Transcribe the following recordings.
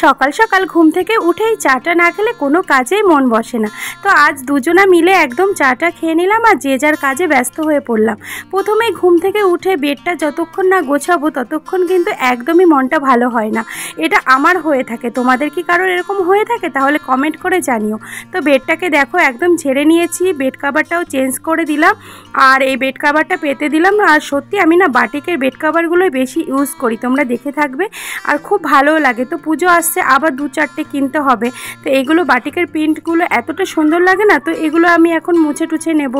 সকাল সকাল ঘুম থেকে উঠেই চাটা না খেলে কোনো কাজেই মন বসে না। তো আজ দুজনা মিলে একদম চাটা খেয়ে নিলাম আর যে যার কাজে ব্যস্ত হয়ে পড়লাম। প্রথমেই ঘুম থেকে উঠে বেডটা যতক্ষণ না গোছাবো ততক্ষণ কিন্তু একদমই মনটা ভালো হয় না। এটা আমার হয়ে থাকে, তোমাদের কি কারোর এরকম হয়ে থাকে? তাহলে কমেন্ট করে জানিও। তো বেডটাকে দেখো একদম ঝেড়ে নিয়েছি, বেড কাভারটাও চেঞ্জ করে দিলাম আর এই বেড কাভারটা পেতে দিলাম। আর সত্যি আমি না বাটিকের বেড কাভারগুলোই বেশি ইউজ করি, তোমরা দেখে থাকবে, আর খুব ভালো লাগে। তো পুজো আসছে, আবার 2-4টে কিনতে হবে। তো এইগুলো বাটিকের প্রিন্টগুলো এতটা সুন্দর লাগে না, তো এগুলো আমি এখন মুছে টুছে নেব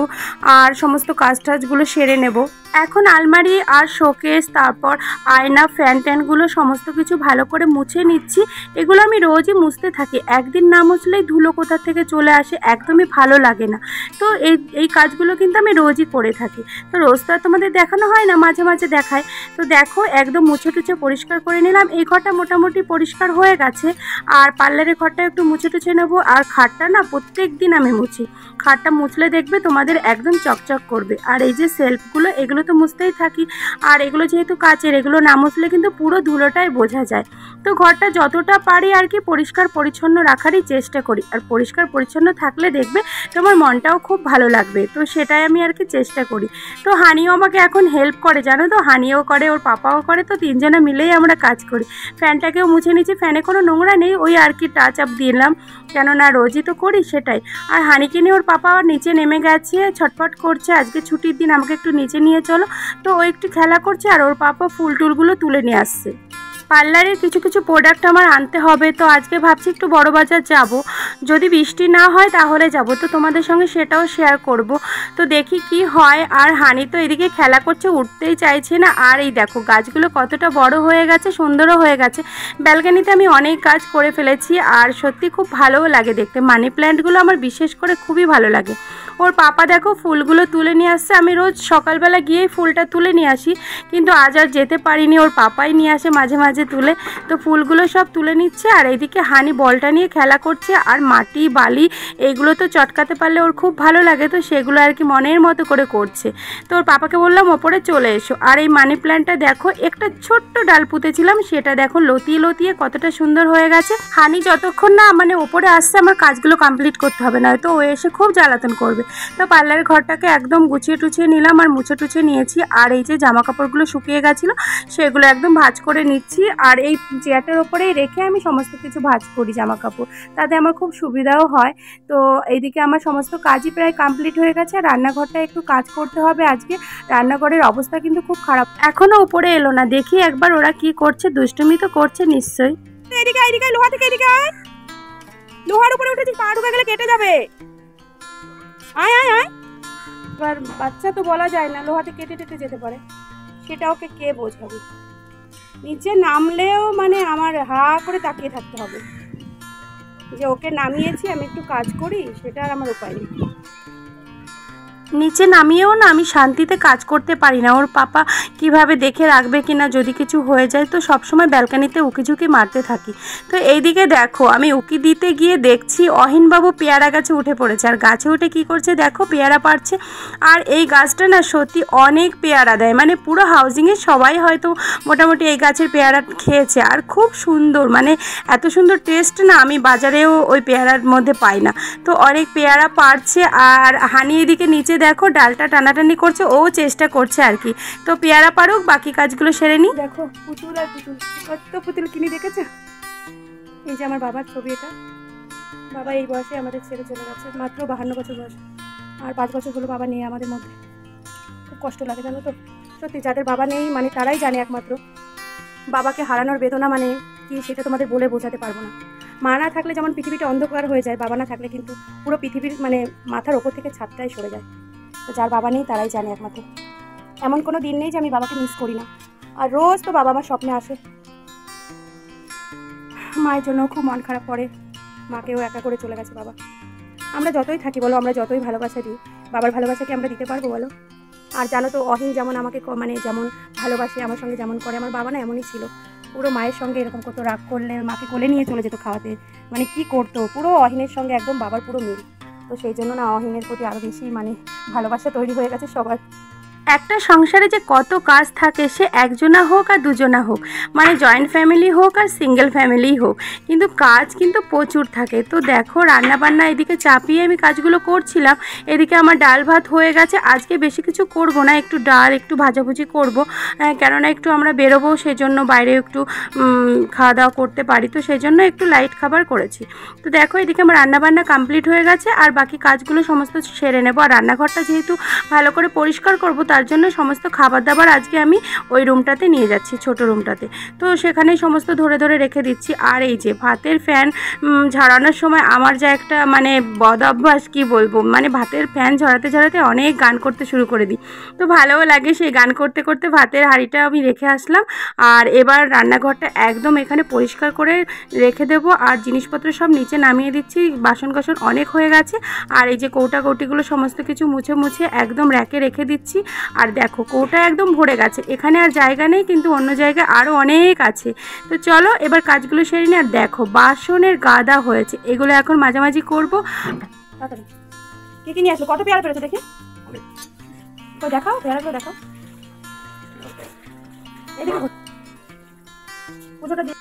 আর সমস্ত কাজ টাজগুলো সেরে নেব। এখন আলমারি আর শোকেস, তারপর আয়না, ফ্যান ট্যানগুলো সমস্ত কিছু ভালো করে মুছে নিচ্ছি। এগুলো আমি রোজই মুছতে থাকি, একদিন না মুছলেই ধুলো কোথা থেকে চলে আসে, একদমই ভালো লাগে না। তো এই কাজগুলো কিন্তু আমি রোজই করে থাকি। তো রোজ তো আর তোমাদের দেখানো হয় না, মাঝে মাঝে দেখায়। তো দেখো একদম মুছে টুছে পরিষ্কার করে নিলাম। এই ঘরটা মোটামুটি পরিষ্কার হয়ে গেছে, আর পার্লারের ঘরটা একটু মুছে টুছে নেবো। আর খাটটা না প্রত্যেক দিন আমি মুছি, খাটটা মুছলে দেখবে তোমাদের একদম চকচক করবে। আর এই যে সেলফগুলো, এগুলো তো মুছতেই থাকি, আর এগুলো যেহেতু কাচের, এগুলো না মুছলে কিন্তু পুরো ধুলোটাই বোঝা যায়। তো ঘরটা যতটা পারি আর কি পরিষ্কার পরিচ্ছন্ন রাখারই চেষ্টা করি, আর পরিষ্কার পরিচ্ছন্ন থাকলে দেখবে তোমার মনটাও খুব ভালো লাগবে। তো সেটাই আমি আর কি চেষ্টা করি। তো হানিও আমাকে এখন হেল্প করে, জানো তো, হানিও করে, ওর পাপাও করে, তো তিনজনে মিলেই আমরা কাজ করি। ফ্যানটাকেও মুছে নিচ্ছি, ফ্যানে কোনো নোংরা নেই, ওই আর কি টাচ আপ দিলাম, কেননা রোজই তো করি সেটাই। আর হানিকে নিয়ে ওর পাপা নিচে নেমে গেছে, ছটফট করছে, আজকে ছুটির দিন আমাকে একটু নিচে নিয়ে চলো। তো ও একটু খেলা করছে আর ওর পাপা ফুল টুলগুলো তুলে নিয়ে আসছে। পার্লারের কিছু কিছু প্রোডাক্ট আমার আনতে হবে, তো আজকে ভাবছি একটু বড় বাজার যাব, যদি বৃষ্টি না হয় তাহলে যাব, তো তোমাদের সঙ্গে সেটাও শেয়ার করব। তো দেখি কি হয়। আর হানি তো এদিকে খেলা করছে, উঠতেই চাইছে না। আর এই দেখো গাছগুলো কতটা বড় হয়ে গেছে, সুন্দরও হয়ে গেছে। ব্যালকনিতে আমি অনেক কাজ করে ফেলেছি, আর সত্যি খুব ভালোও লাগে দেখতে। মানি প্ল্যান্টগুলো আমার বিশেষ করে খুবই ভালো লাগে। ওর পাপা দেখো ফুলগুলো তুলে নিয়ে আসছে, আমি রোজ সকালবেলা গিয়েই ফুলটা তুলে নিয়ে আসি, কিন্তু আজ আর যেতে পারিনি, ওর পাপাই নিয়ে আসে মাঝে মাঝে তুলে। তো ফুলগুলো সব তুলে নিচ্ছে, আর এইদিকে হানি বলটা নিয়ে খেলা করছে। আর মাটি বালি এইগুলো তো চটকাতে পারলে ওর খুব ভালো লাগে, তো সেগুলো আর কি মনের মতো করে করছে। তো ওর পাপাকে বললাম ওপরে চলে এসো। আর এই মানি প্ল্যান্টটা দেখো, একটা ছোট্ট ডাল পুঁতেছিলাম, সেটা দেখো লতিয়ে লতিয়ে কতটা সুন্দর হয়ে গেছে। হানি যতক্ষণ না মানে ওপরে আসছে আমার কাজগুলো কমপ্লিট করতে হবে, না তো ও এসে খুব জ্বালাতন করবে। তো পার্লারের ঘরটাকে একদম গুছিয়ে টুছিয়ে নিলাম আর মুছে টুছে নিয়েছি। আর এই যে জামা কাপড়গুলো শুকিয়ে গেছিলো সেগুলো একদম ভাঁজ করে নিচ্ছি, আর এই চেয়ারটার ওপরেই রেখে আমি সমস্ত কিছু ভাঁজ করি জামা কাপড়, তাতে আমার খুব সুবিধাও হয়। তো এইদিকে আমার সমস্ত কাজই প্রায় কমপ্লিট হয়ে গেছে। আর রান্নাঘরটা একটু কাজ করতে হবে আজকে, রান্নাঘরের অবস্থা কিন্তু খুব খারাপ, এখনো উপরে এলো না। দেখি একবার ওরা কি করছে, দুষ্টুমি তো করছে নিশ্চয়ই। এদিকে এদিকে লোহা থেকে এদিকে আয়, লোহার উপরে উঠেছিস, পা ঢুকে গেলে কেটে যাবে। আয় আয় আয়। এবার বাচ্চা তো বলা যায় না, লোহাতে কেটে টেটে যেতে পারে, সেটা ওকে কে বোঝাবে। নিচে নামলেও মানে আমার হা করে তাকিয়ে থাকতে হবে যে ওকে নামিয়েছি, আমি একটু কাজ করি, সেটা আর আমার উপায় নেই। নিচে নামিয়েও না আমি শান্তিতে কাজ করতে পারি না, ওর পাপা কিভাবে দেখে রাখবে কিনা যদি কিছু হয়ে যায়। তো সবসময় ব্যালকানিতে উকি ঝুঁকি মারতে থাকি। তো এইদিকে দেখো আমি উকি দিতে গিয়ে দেখছি অহিনবাবু পেয়ারা গাছে উঠে পড়েছে, আর গাছে উঠে কি করছে দেখো, পেয়ারা পাড়ছে। আর এই গাছটা না সত্যি অনেক পেয়ারা দেয়, মানে পুরো হাউজিংয়ে সবাই হয়তো মোটামুটি এই গাছের পেয়ারা খেয়েছে, আর খুব সুন্দর, মানে এত সুন্দর টেস্ট না আমি বাজারেও ওই পেয়ারার মধ্যে পাই না। তো অনেক পেয়ারা পাড়ছে, আর হানি এদিকে নিচে দেখো ডালটা টানাটানি করছে, ও চেষ্টা করছে আর কি। তো পেয়ারা পারুক, বাকি কাজগুলো সেরে নি। দেখো পুতুল আর পুতুল, কত পুতুল কিনে দেখেছো? এই যে আমার বাবার ছবি, এটা বাবা এই বয়সে আমাদের ছেড়ে চলে গেছে, মাত্র 52 বছর বয়স, আর 5 বছর হলো বাবা নেই আমাদের মধ্যে। খুব কষ্ট লাগে জানো তো, সত্যি যাদের বাবা নেই মানে তারাই জানে একমাত্র বাবাকে হারানোর বেদনা মানে কি, সেটা তোমাদের বলে বোঝাতে পারবো না। মা না থাকলে যেমন পৃথিবীটা অন্ধকার হয়ে যায়, বাবা না থাকলে কিন্তু পুরো পৃথিবীর মানে মাথার ওপর থেকে ছাদটাই সরে যায়। তো যার বাবা নেই তারাই জানে একমাত্র। এমন কোনো দিন নেই যে আমি বাবাকে মিস করি না, আর রোজ তো বাবা আমার স্বপ্নে আসে। মায়ের জন্য খুব মন খারাপ করে, মাকেও একা করে চলে গেছে বাবা। আমরা যতই থাকি বলো, আমরা যতই ভালোবাসা দিই, বাবার ভালোবাসা কি আমরা দিতে পারবো বলো? আর জানো তো অহিন যেমন আমাকে মানে যেমন ভালোবাসে, আমার সঙ্গে যেমন করে, আমার বাবা না এমনই ছিল, পুরো মায়ের সঙ্গে এরকম কত রাগ করলে মাকে কোলে নিয়ে চলে যেত খাওয়াতে, মানে কি করতো, পুরো অহিনের সঙ্গে একদম বাবার পুরো মিল। তো সেই জন্য না অহিনের প্রতি আরও বেশি মানে ভালোবাসা তৈরি হয়ে গেছে সবার। একটা সংসারে যে কত কাজ থাকে, সে একজনা হোক আর দুজনা হোক, মানে জয়েন্ট ফ্যামিলি হোক আর সিঙ্গেল ফ্যামিলি হোক, কিন্তু কাজ কিন্তু প্রচুর থাকে। তো দেখো রান্নাবান্না এদিকে চাপিয়ে আমি কাজগুলো করছিলাম, এদিকে আমার ডাল ভাত হয়ে গেছে। আজকে বেশি কিছু করব না, একটু ডাল একটু ভাজাভুজি করব, কেননা একটু আমরা বেরোবো, সেজন্য বাইরে একটু খাওয়া দাওয়া করতে পারি, তো সেজন্য একটু লাইট খাবার করেছি। তো দেখো এদিকে আমার রান্নাবান্না কমপ্লিট হয়ে গেছে, আর বাকি কাজগুলো সমস্ত সেরে নেবো। আর রান্নাঘরটা যেহেতু ভালো করে পরিষ্কার করব, তার জন্য সমস্ত খাবার দাবার আজকে আমি ওই রুমটাতে নিয়ে যাচ্ছি, ছোট রুমটাতে। তো সেখানেই সমস্ত ধরে ধরে রেখে দিচ্ছি। আর এই যে ভাতের ফ্যান ঝরানোর সময় আমার যা একটা মানে বদ অভ্যাস কী বলবো, মানে ভাতের ফ্যান ঝরাতে ঝরাতে অনেক গান করতে শুরু করে দিই। তো ভালোও লাগে, সেই গান করতে করতে ভাতের হাঁড়িটা আমি রেখে আসলাম। আর এবার রান্নাঘরটা একদম এখানে পরিষ্কার করে রেখে দেবো, আর জিনিসপত্র সব নিচে নামিয়ে দিচ্ছি। বাসন কাসন অনেক হয়ে গেছে, আর এই যে কৌটা কৌটিগুলো সমস্ত কিছু মুছে মুছে একদম র্যাকে রেখে দিচ্ছি। আর দেখো কৌটা একদম ভরে গেছে, এখানে আর জায়গা নেই, কিন্তু অন্য জায়গায় আরও অনেক আছে। তো চলো এবার কাজগুলো সেরে নিই। আর দেখো বাসনের গাদা হয়েছে, এগুলো এখন মাঝামাঝি করবো। কি নিয়ে আসলো, কত পেয়ারা পেরেছো দেখি, দেখাও পেয়ারাগুলো দেখাও।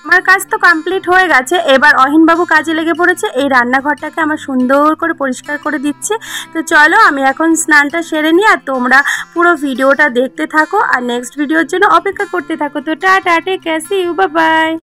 আমার কাজ তো কমপ্লিট হয়ে গেছে, এবার অহিনবাবু কাজে লেগে পড়েছে, এই রান্নাঘরটাকে আমার সুন্দর করে পরিষ্কার করে দিচ্ছে। তো চলো আমি এখন স্নানটা সেরে নিই, আর তোমরা পুরো ভিডিওটা দেখতে থাকো আর নেক্সট ভিডিওর জন্য অপেক্ষা করতে থাকো। তো tata, take care, see you, bye by.